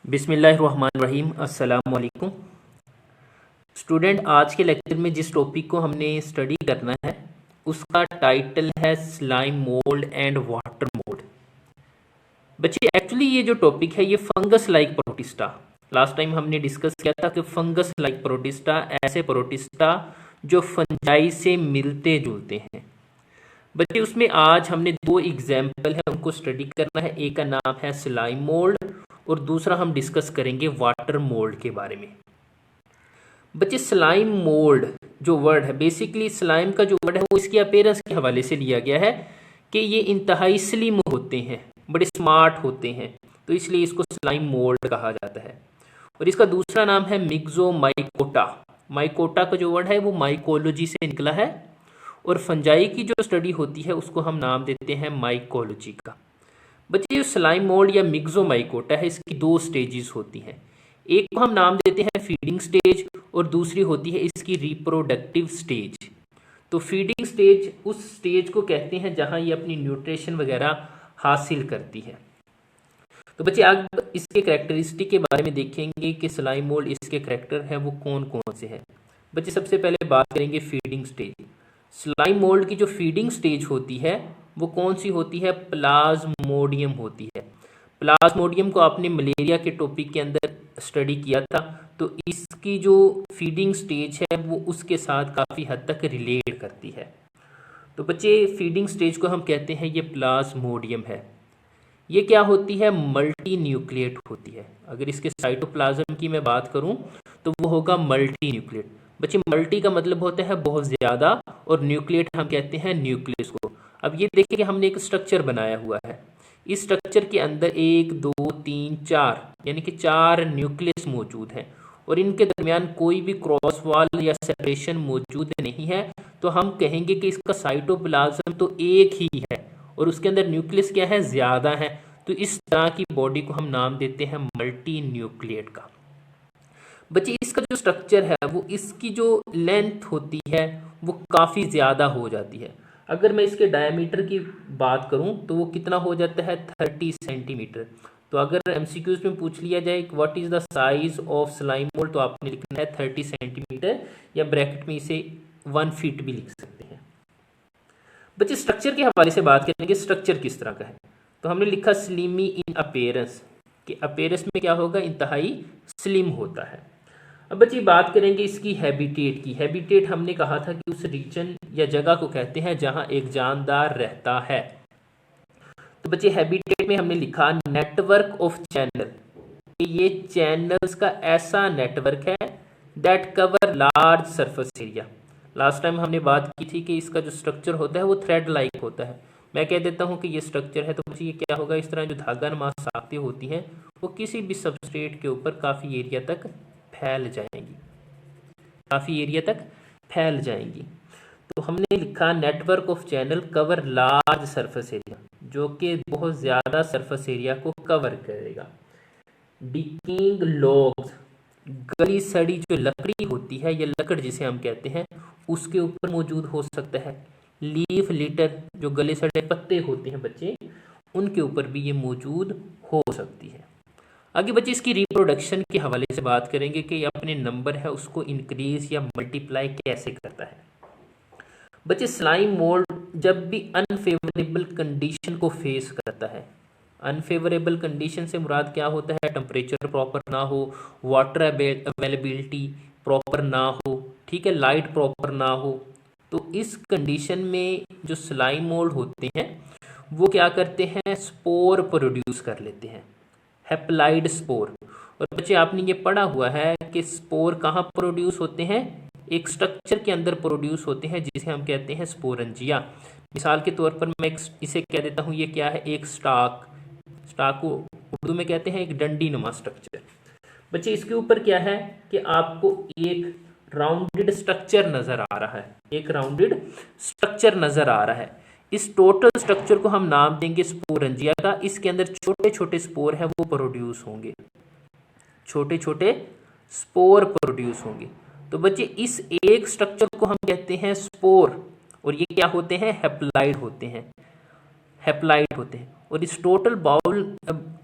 बिस्मिल्लाहिर्रहमानिर्रहीम। अस्सलाम वालेकुम स्टूडेंट। आज के लेक्चर में जिस टॉपिक को हमने स्टडी करना है उसका टाइटल है slime mould and water mould. बच्चे एक्चुअली ये जो टॉपिक है ये fungus like protista, last time हमने डिस्कस किया था कि फंगस लाइक प्रोटिस्टा ऐसे प्रोटिस्टा जो फंजाई से मिलते जुलते हैं। बच्चे उसमें आज हमने दो एग्जाम्पल है उनको स्टडी करना है। एक का नाम है स्लाइम मोल्ड और दूसरा हम डिस्कस करेंगे वाटर मोल्ड के बारे में। बच्चे स्लाइम मोल्ड जो वर्ड है, बेसिकली स्लाइम का जो वर्ड है वो इसकी अपीयरेंस के हवाले से लिया गया है कि ये इंतहाई स्लिम होते हैं, बड़े स्मार्ट होते हैं, तो इसलिए इसको स्लाइम मोल्ड कहा जाता है। और इसका दूसरा नाम है मिक्सोमाइकोटा। माइकोटा का जो वर्ड है वो माइकोलॉजी से निकला है और फंजाई की जो स्टडी होती है उसको हम नाम देते हैं माइकोलॉजी का। बच्चे जो स्लाइम मोल्ड या मिक्सोमाइकोटा है इसकी दो स्टेजेस होती हैं। एक को हम नाम देते हैं फीडिंग स्टेज और दूसरी होती है इसकी रिप्रोडक्टिव स्टेज। तो फीडिंग स्टेज उस स्टेज को कहते हैं जहां ये अपनी न्यूट्रिशन वगैरह हासिल करती है। तो बच्चे आज इसके कैरेक्टरिस्टिक के बारे में देखेंगे कि स्लाइम मोल्ड इसके कैरेक्टर है वो कौन कौन से हैं। बच्चे सबसे पहले बात करेंगे फीडिंग स्टेज। स्लाइम मोल्ड की जो फीडिंग स्टेज होती है वो कौन सी होती है? प्लाज्मोडियम होती है। प्लाज्मोडियम को आपने मलेरिया के टॉपिक के अंदर स्टडी किया था, तो इसकी जो फीडिंग स्टेज है वो उसके साथ काफ़ी हद तक रिलेट करती है। तो बच्चे फीडिंग स्टेज को हम कहते हैं ये प्लाज्मोडियम है। ये क्या होती है? मल्टी न्यूक्लिएट होती है। अगर इसके साइटोप्लाज्म की मैं बात करूं तो वो होगा मल्टी न्यूक्लिएट। बच्चे मल्टी का मतलब होता है बहुत ज़्यादा और न्यूक्लिएट हम कहते हैं न्यूक्लियस को। अब ये देखिए कि हमने एक स्ट्रक्चर बनाया हुआ है। इस स्ट्रक्चर के अंदर 1 2 3 4 यानी कि 4 न्यूक्लियस मौजूद हैं और इनके दरमियान कोई भी क्रॉस वॉल या सेपरेशन मौजूद नहीं है, तो हम कहेंगे कि इसका साइटोप्लाज्म तो एक ही है और उसके अंदर न्यूक्लियस क्या है? ज़्यादा है। तो इस तरह की बॉडी को हम नाम देते हैं मल्टी न्यूक्लिएट का। बच्चे इसका जो स्ट्रक्चर है वो इसकी जो लेंथ होती है वो काफ़ी ज़्यादा हो जाती है। अगर मैं इसके डायमीटर की बात करूं तो वो कितना हो जाता है? 30 सेंटीमीटर। तो अगर एमसीक्यूज में पूछ लिया जाए what is the size of slime mould, तो आपने लिखना है 30 सेंटीमीटर या ब्रैकेट में इसे 1 फीट भी लिख सकते हैं। बच्चे स्ट्रक्चर के हवाले से बात करेंगे, स्ट्रक्चर किस तरह का है। तो हमने लिखा स्लिमी इन अपीयरेंस, कि अपीयरेंस में क्या होगा? इंतहाई स्लिम होता है। अब बच्चे बात करेंगे इसकी हैबिटेट की। हैबिटेट हमने कहा था कि उस रीजन या जगह को कहते हैं जहां एक जानदार रहता है। तो बच्चे हैबिटेट में हमने लिखा नेटवर्क ऑफ चैनल, ये चैनल्स का ऐसा नेटवर्क है that cover large surface area. Last time हमने बात की थी कि इसका जो स्ट्रक्चर होता है वो थ्रेड लाइक होता है। मैं कह देता हूँ कि ये स्ट्रक्चर है, तो बच्चे ये क्या होगा? इस तरह जो धागा नुमा साख्तें होती हैं वो किसी भी सबस्ट्रेट के ऊपर काफ़ी एरिया तक फैल जाएंगी, काफ़ी एरिया तक फैल जाएंगी। तो हमने लिखा network of channel cover large surface area, जो कि बहुत ज़्यादा सरफेस एरिया को कवर करेगा। डिकिंग लॉग्स, गली सड़ी जो लकड़ी होती है या लकड़ जिसे हम कहते हैं उसके ऊपर मौजूद हो सकता है। लीफ लिटर, जो गले सड़े पत्ते होते हैं बच्चे, उनके ऊपर भी ये मौजूद हो सकती है। आगे बच्चे इसकी रिप्रोडक्शन के हवाले से बात करेंगे कि अपने नंबर है उसको इंक्रीज या मल्टीप्लाई कैसे करता है। बच्चे स्लाइम मोल्ड जब भी अनफेवरेबल कंडीशन को फेस करता है, अनफेवरेबल कंडीशन से मुराद क्या होता है? टेम्परेचर प्रॉपर ना हो, वाटर अवेलेबिलिटी प्रॉपर ना हो, ठीक है, लाइट प्रॉपर ना हो। तो इस कंडीशन में जो स्लाइम मोल्ड होते हैं वो क्या करते हैं? स्पोर प्रोड्यूस कर लेते हैं, हैप्लाइड स्पोर। और बच्चे आपने ये पढ़ा हुआ है कि स्पोर कहाँ प्रोड्यूस होते हैं? एक स्ट्रक्चर के अंदर प्रोड्यूस होते हैं जिसे हम कहते हैं स्पोरंजिया। मिसाल के तौर पर मैं इसे कह देता हूँ ये क्या है? एक स्टाक। स्टाक को उर्दू में कहते हैं एक डंडी नुमा स्ट्रक्चर। बच्चे इसके ऊपर क्या है कि आपको एक राउंडेड स्ट्रक्चर नजर आ रहा है, एक राउंडेड स्ट्रक्चर नजर आ रहा है। इस टोटल स्ट्रक्चर को हम नाम देंगे स्पोरंजिया का। इसके अंदर छोटे छोटे स्पोर हैं वो प्रोड्यूस होंगे, छोटे छोटे स्पोर प्रोड्यूस होंगे। तो बच्चे इस एक स्ट्रक्चर को हम कहते हैं स्पोर, और ये क्या होते हैं? हैप्लाइड होते हैं, हैप्लाइड होते हैं। और इस टोटल बाउल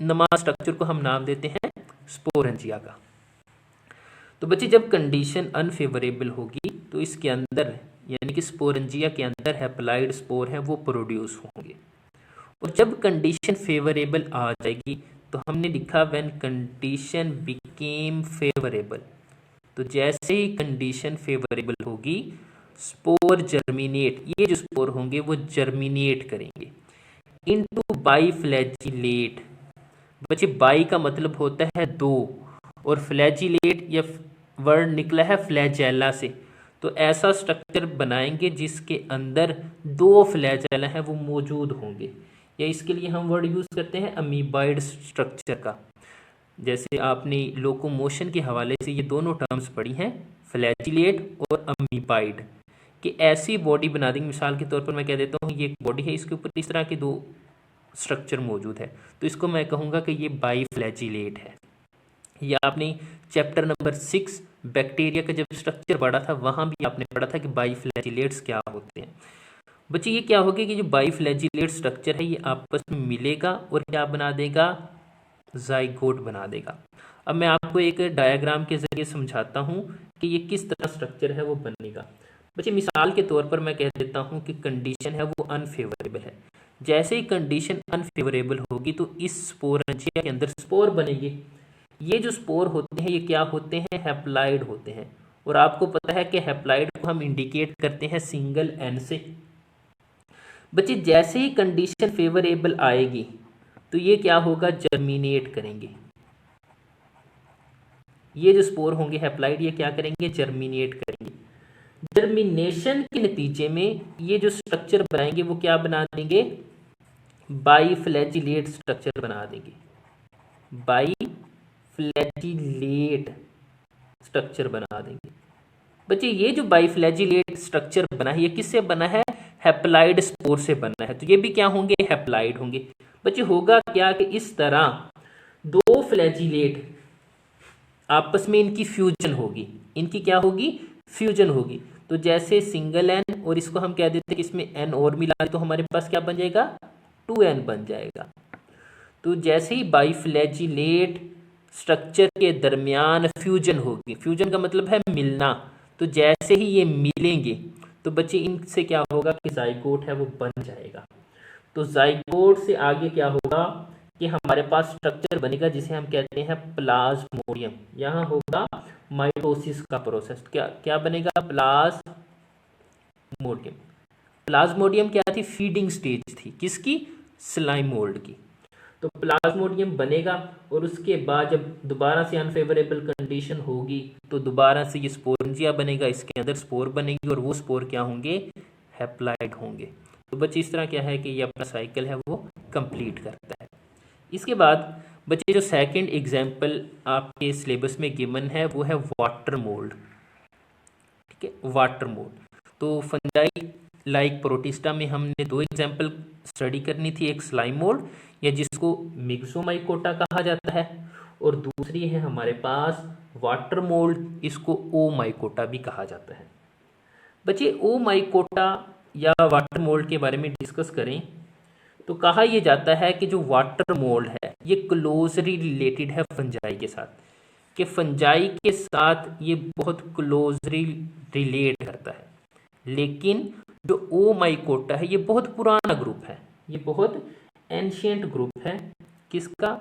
नमा स्ट्रक्चर को हम नाम देते हैं स्पोरेंजिया का। तो बच्चे जब कंडीशन अनफेवरेबल होगी तो इसके अंदर यानी कि स्पोरेंजिया के अंदर हैप्लॉइड स्पोर हैं वो प्रोड्यूस होंगे, और जब कंडीशन फेवरेबल आ जाएगी तो हमने लिखा व्हेन कंडीशन बिकेम फेवरेबल, तो जैसे ही कंडीशन फेवरेबल होगी स्पोर जर्मिनेट, ये जो स्पोर होंगे वो जर्मिनेट करेंगे इनटू बाईफ्लैजिलेट। बच्चे बाई का मतलब होता है दो, और फ्लैजिलेट या वर्ड निकला है फ्लैजेला से, तो ऐसा स्ट्रक्चर बनाएंगे जिसके अंदर दो फ्लैजेला हैं वो मौजूद होंगे, या इसके लिए हम वर्ड यूज़ करते हैं अमीबाइड स्ट्रक्चर का। जैसे आपने लोकोमोशन के हवाले से ये दोनों टर्म्स पढ़ी हैं, फ्लैजिलेट और अमीबाइड, कि ऐसी बॉडी बना देंगे। मिसाल के तौर पर मैं कह देता हूँ ये एक बॉडी है, इसके ऊपर इस तरह के दो स्ट्रक्चर मौजूद है, तो इसको मैं कहूँगा कि ये बाईफ्लैजिलेट है। या आपने चैप्टर नंबर 6 बैक्टीरिया का जब स्ट्रक्चर पढ़ा था वहाँ भी आपने पढ़ा था कि बाईफ्लैजिलेट्स क्या होते हैं। बच्चे ये क्या होगा कि जो बाईफ्लैजिलेट स्ट्रक्चर है ये आपस में मिलेगा और क्या बना देगा, जाइगोट बना देगा। अब मैं आपको एक डायग्राम के जरिए समझाता हूँ कि ये किस तरह स्ट्रक्चर है वो बनेगा। बच्चे मिसाल के तौर पर मैं कह देता हूँ कि कंडीशन है वो अनफेवरेबल है। जैसे ही कंडीशन अनफेवरेबल होगी तो इस स्पोरेंजिया के अंदर स्पोर बनेंगे। ये जो स्पोर होते हैं ये क्या होते हैं, हैप्लॉइड होते हैं, और आपको पता है कि हैप्लॉइड को हम इंडिकेट करते हैं सिंगल एन से। बच्चे जैसे ही कंडीशन फेवरेबल आएगी तो ये क्या होगा, जर्मिनेट करेंगे। ये जो स्पोर होंगे हैप्लॉइड ये क्या करेंगे, जर्मिनेट करेंगे। जर्मिनेशन के नतीजे में ये जो स्ट्रक्चर बनाएंगे वो क्या बना देंगे, बाईफ्लैजिलेट स्ट्रक्चर बना देंगे। बाईफ्लैजिलेट स्ट्रक्चर बना देंगे। बच्चे ये जो बाईफ्लैजिलेट स्ट्रक्चर बना है ये किससे बना है, हैप्लॉइड स्पोर से बना है, तो ये भी क्या होंगे, हैप्लॉइड होंगे। बच्चे होगा क्या कि इस तरह दो फ्लैजिलेट आपस में इनकी फ्यूजन होगी, इनकी क्या होगी, फ्यूजन होगी। तो जैसे सिंगल एन और इसको हम कह देते हैं कि इसमें एन और मिला तो हमारे पास क्या बन जाएगा, 2n बन जाएगा। तो जैसे ही बाईफ्लैजिलेट स्ट्रक्चर के दरमियान फ्यूजन होगी, फ्यूजन का मतलब है मिलना, तो जैसे ही ये मिलेंगे तो बच्चे इनसे क्या होगा कि जाइगोट है वो बन जाएगा। तो जाइगोट से आगे क्या होगा कि हमारे पास स्ट्रक्चर बनेगा जिसे हम कहते हैं प्लाज्मोडियम। यहाँ होगा माइटोसिस का प्रोसेस, क्या क्या बनेगा, प्लाज्मोडियम। प्लाज्मोडियम क्या थी, फीडिंग स्टेज थी, किसकी, स्लाइम मोल्ड की। तो प्लाज्मोडियम बनेगा और उसके बाद जब दोबारा से अनफेवरेबल कंडीशन होगी तो दोबारा से ये स्पोरेंजिया बनेगा, इसके अंदर स्पोर बनेगी और वो स्पोर क्या होंगे, हैप्लॉइड होंगे। तो बच्चे इस तरह क्या है कि ये अपना साइकिल है वो कंप्लीट करता है। इसके बाद बच्चे जो सेकंड एग्जाम्पल आपके सिलेबस में गिवन है वो है वाटर मोल्ड। ठीक है, वाटर मोल्ड। तो फंजाई लाइक प्रोटिस्टा में हमने दो एग्जाम्पल स्टडी करनी थी, एक स्लाइम मोल्ड या जिसको मिक्सोमाइकोटा कहा जाता है, और दूसरी है हमारे पास वाटर मोल्ड, इसको ओमाइकोटा भी कहा जाता है। बच्चे ओमाइकोटा या वाटर मोल्ड के बारे में डिस्कस करें तो कहा यह जाता है कि जो वाटर मोल्ड है ये क्लोजली रिलेटेड है फंजाई के साथ, कि फंजाई के साथ ये बहुत क्लोजली रिलेट करता है। लेकिन जो ओमाइकोटा है ये बहुत पुराना ग्रुप है, ये बहुत एंशियंट ग्रुप है, किसका,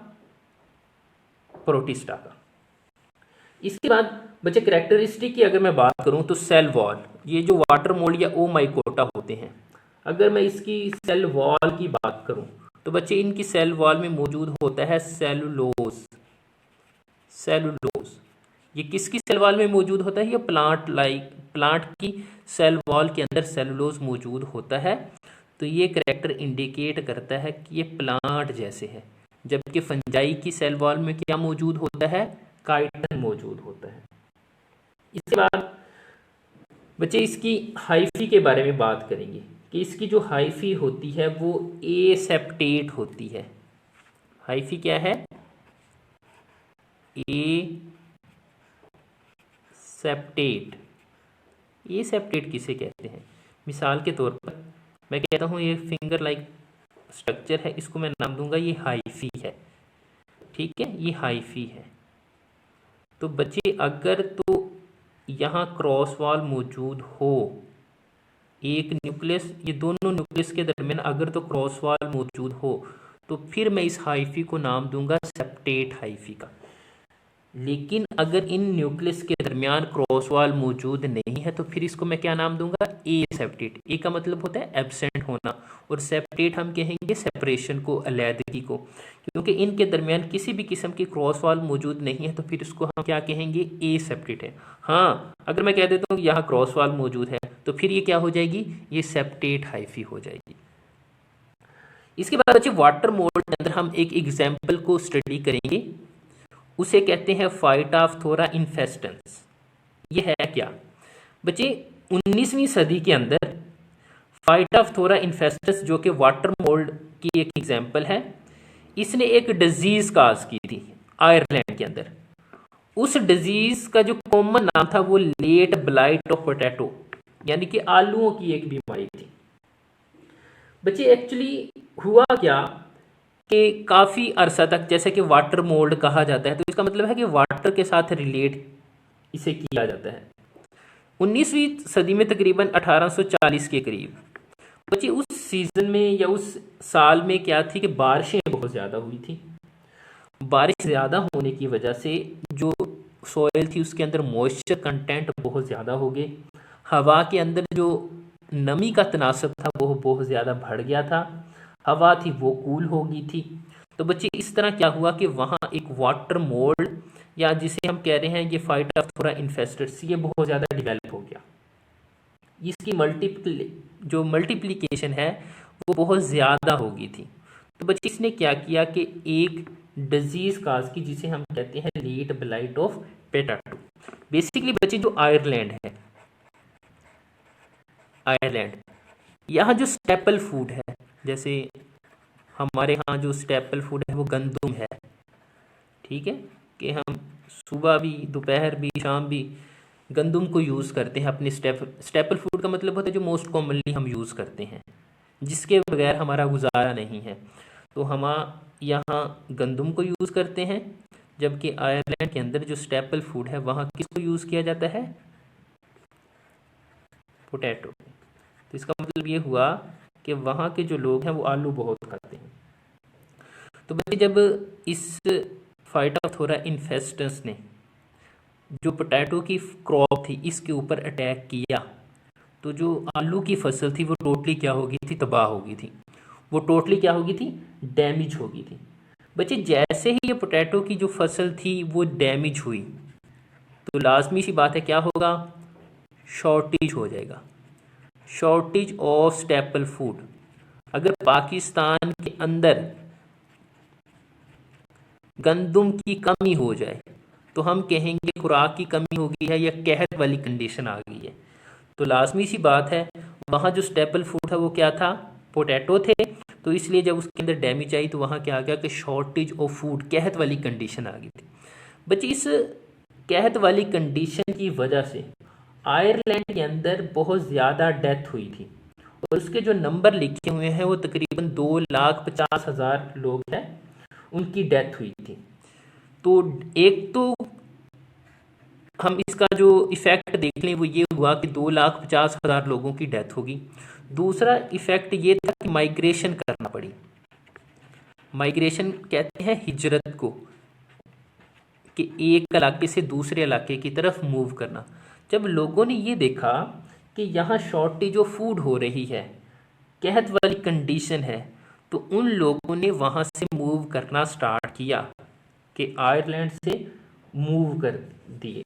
प्रोटिस्टा का। इसके बाद बच्चे कैरेक्टरिस्टिक की अगर मैं बात करूं तो सेल वॉल, ये जो वाटर मोल्ड या ओमाइकोटा होते हैं, अगर मैं इसकी सेल वॉल की बात करूं तो बच्चे इनकी सेल वॉल में मौजूद होता है सेलुलोज। सेलुलोज ये किसकी सेल वॉल में मौजूद होता है, ये प्लांट की सेल वॉल के अंदर सेलुलोज मौजूद होता है। तो ये कैरेक्टर इंडिकेट करता है कि ये प्लांट जैसे है, जबकि फंजाई की सेल वॉल में क्या मौजूद होता है, काइटन मौजूद होता है। इसके बाद बच्चे इसकी हाइफी के बारे में बात करेंगे कि इसकी जो हाइफी होती है वो एसेप्टेट होती है। हाइफी क्या है, एसेप्टेट। एसेप्टेट किसे कहते हैं, मिसाल के तौर पर मैं कहता हूँ ये फिंगर लाइक स्ट्रक्चर है, इसको मैं नाम दूंगा ये हाइफी है। ठीक है, ये हाइफी है। तो बच्चे अगर तो यहाँ क्रॉस वॉल मौजूद हो, एक न्यूक्लियस, ये दोनों न्यूक्लियस के दरमियान अगर तो क्रॉस वॉल मौजूद हो तो फिर मैं इस हाइफी को नाम दूंगा सेप्टेट हाइफी का। लेकिन अगर इन न्यूक्लियस के दरमियान क्रॉस वॉल मौजूद नहीं है तो फिर इसको मैं क्या नाम दूंगा, ए सेप्टेट। ए का मतलब होता है एब्सेंट होना, और सेप्टेट हम कहेंगे सेपरेशन को, अलैदगी को। क्योंकि इनके दरमियान किसी भी किस्म की क्रॉस वॉल मौजूद नहीं है तो फिर इसको हम क्या कहेंगे, ए सेप्टेट है। हाँ, अगर मैं कह देता हूँ यहाँ क्रॉस वॉल मौजूद है तो फिर ये क्या हो जाएगी, ये सेप्टेट हाइफी हो जाएगी। इसके बाद बच्चे वाटर मोड के अंदर हम एक एग्जाम्पल को स्टडी करेंगे, उसे कहते हैं फाइटोप्थोरा इन्फेस्टेंस। ये है क्या बच्चे, 19वीं सदी के अंदर फाइटोप्थोरा इन्फेस्टेंस जो कि वाटर मोल्ड की एक एग्जाम्पल है, इसने एक डिजीज काज की थी आयरलैंड के अंदर। उस डिजीज का जो कॉमन नाम था वो लेट ब्लाइट ऑफ पोटैटो, यानी कि आलूओं की एक बीमारी थी। बच्चे एक्चुअली हुआ क्या कि काफ़ी अरसा तक, जैसे कि वाटर मोल्ड कहा जाता है, तो इसका मतलब है कि वाटर के साथ रिलेट इसे किया जाता है। 19वीं सदी में तकरीबन 1840 के करीब बच्चे उस सीज़न में या उस साल में क्या थी कि बारिशें बहुत ज़्यादा हुई थी। बारिश ज़्यादा होने की वजह से जो सॉइल थी उसके अंदर मॉइस्चर कंटेंट बहुत ज़्यादा हो गए, हवा के अंदर जो नमी का तनासब था वो बहुत ज़्यादा बढ़ गया था, हवा थी वो कूल हो गई थी। तो बच्चे इस तरह क्या हुआ कि वहाँ एक वाटर मोल्ड, या जिसे हम कह रहे हैं ये फाइटोप्थोरा इन्फेस्टेंस, ये बहुत ज़्यादा डिवेलप हो गया। इसकी जो मल्टीप्लिकेशन है वो बहुत ज़्यादा हो गई थी। तो बच्चे इसने क्या किया कि एक डिजीज़ काज की जिसे हम कहते हैं late blight of potato. Basically बच्चे जो आयरलैंड है, आयरलैंड यहाँ जो स्टेपल फूड है, जैसे हमारे यहाँ जो स्टेपल फूड है वो गंदम है, ठीक है, कि हम सुबह भी, दोपहर भी, शाम भी गंदम को यूज़ करते हैं अपने स्टेपल फूड का मतलब होता है जो मोस्ट कॉमनली हम यूज़ करते हैं, जिसके बगैर हमारा गुजारा नहीं है। तो हम यहाँ गंदम को यूज़ करते हैं, जबकि आयरलैंड के अंदर जो स्टेपल फूड है वहाँ किसको यूज़ किया जाता है, पोटैटो। तो इसका मतलब ये हुआ कि वहाँ के जो लोग हैं वो आलू बहुत खाते हैं। तो बच्चे जब इस फाइटोप्थोरा इन्फेस्टेंस ने जो पोटैटो की क्रॉप थी इसके ऊपर अटैक किया, तो जो आलू की फसल थी वो टोटली क्या हो गई थी, तबाह हो गई थी। वो टोटली क्या हो गई थी, डैमेज हो गई थी। बच्चे जैसे ही ये पोटैटो की जो फसल थी वो डैमेज हुई तो लाजमी सी बात है क्या होगा, शॉर्टेज हो जाएगा, शॉर्टेज ऑफ स्टेपल फूड। अगर पाकिस्तान के अंदर गंदम की कमी हो जाए तो हम कहेंगे खुराक की कमी हो गई है या कहत वाली कंडीशन आ गई है। तो लाजमी सी बात है वहाँ जो स्टेपल फूड था वो क्या था, पोटैटो थे। तो इसलिए जब उसके अंदर डैमेज आई तो वहाँ क्या आ गया कि शॉर्टेज ऑफ फूड, कहत वाली कंडीशन आ गई थी। बच्चे इस कहत वाली कंडीशन की वजह से आयरलैंड के अंदर बहुत ज़्यादा डेथ हुई थी, और उसके जो नंबर लिखे हुए हैं वो तकरीबन 2,50,000 लोग हैं, उनकी डेथ हुई थी। तो एक तो हम इसका जो इफ़ेक्ट देख लें वो ये हुआ कि 2,50,000 लोगों की डेथ होगी। दूसरा इफ़ेक्ट ये था कि माइग्रेशन करना पड़ी। माइग्रेशन कहते हैं हिजरत को, कि एक इलाके से दूसरे इलाके की तरफ मूव करना। जब लोगों ने ये देखा कि यहाँ शॉर्टेज ऑफ फूड हो रही है, कहत वाली कंडीशन है, तो उन लोगों ने वहाँ से मूव करना स्टार्ट किया, कि आयरलैंड से मूव कर दिए।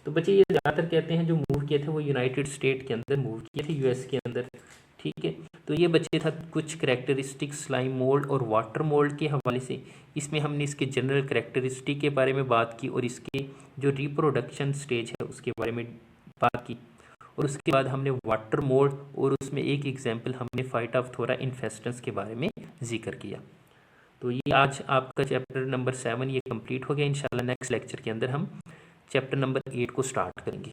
तो बच्चे ये ज़्यादातर कहते हैं जो मूव किए थे वो यूनाइटेड स्टेट के अंदर मूव किए थे, यूएस के अंदर, ठीक है। तो ये बच्चे था कुछ करेक्टरिस्टिक्स स्लाइम मोल्ड और वाटर मोल्ड के हवाले से। इसमें हमने इसके जनरल करेक्टरिस्टिक के बारे में बात की और इसके जो रिप्रोडक्शन स्टेज है उसके बारे में बात की, और उसके बाद हमने वाटर मोल्ड और उसमें एक एग्जाम्पल हमने फाइटोप्थोरा इन्फेस्टेंस के बारे में जिक्र किया। तो ये आज आपका चैप्टर नंबर 7 ये कंप्लीट हो गया। इंशाल्लाह नेक्स्ट लेक्चर के अंदर हम चैप्टर नंबर 8 को स्टार्ट करेंगे।